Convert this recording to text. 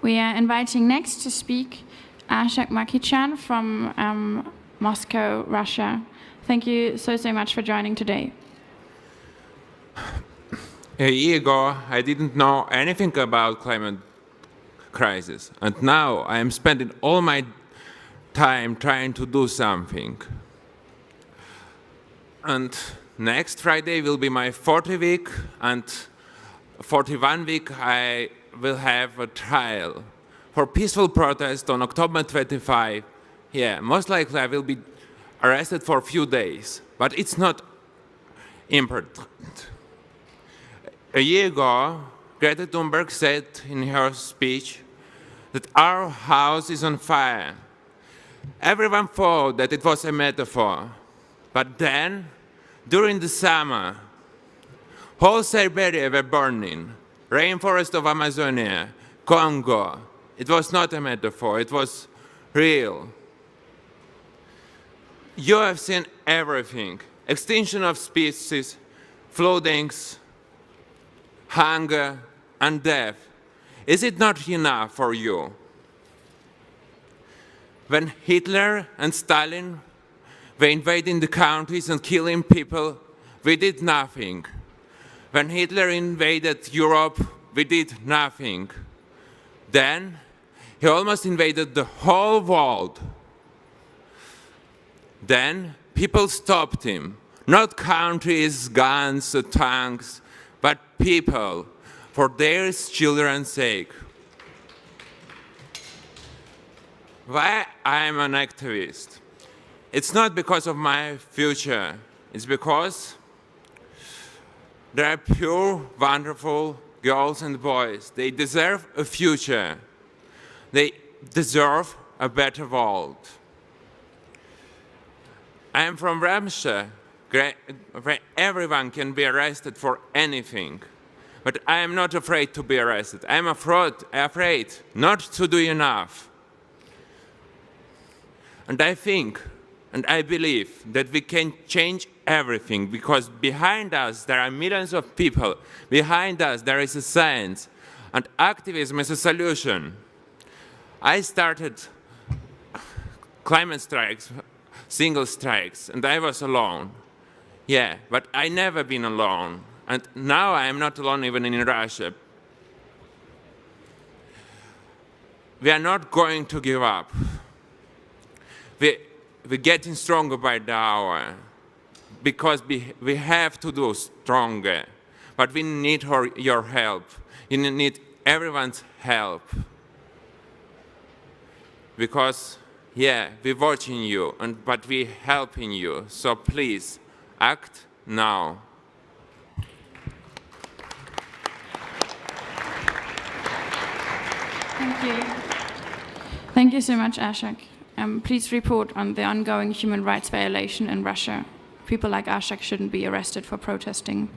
We are inviting next to speak Arshak Makichyan from Moscow, Russia. Thank you so much for joining today. A year ago, I didn't know anything about climate crisis, and now I am spending all my time trying to do something. And next Friday will be my 40th week, and 41 week I will have a trial for peaceful protest on October 25. Yeah, most likely I will be arrested for a few days, but it's not important. A year ago, Greta Thunberg said in her speech that our house is on fire. Everyone thought that it was a metaphor, but then, during the summer, whole Siberia were burning, rainforest of Amazonia, Congo. It was not a metaphor, it was real. You have seen everything: extinction of species, floodings, hunger, and death. Is it not enough for you? When Hitler and Stalin were invading the countries and killing people, we did nothing. When Hitler invaded Europe, we did nothing. Then he almost invaded the whole world. Then people stopped him. Not countries, guns, tanks, but people, for their children's sake. Why I am an activist? It's not because of my future. It's because there are pure, wonderful girls and boys. They deserve a future. They deserve a better world. I am from Russia, where everyone can be arrested for anything. But I am not afraid to be arrested. I am afraid not to do enough. And I think, and I believe, that we can change everything, because behind us there are millions of people. Behind us there is a science, and activism is a solution. I started climate strikes, single strikes, and I was alone. Yeah, but I never been alone. And now I am not alone even in Russia. We are not going to give up. We're getting stronger by the hour, because we have to do stronger. But we need your help. You need everyone's help. Because, yeah, we're watching you, but we're helping you. So please, act now. Thank you. Thank you so much, Arshak. Please report on the ongoing human rights violation in Russia. People like Arshak shouldn't be arrested for protesting.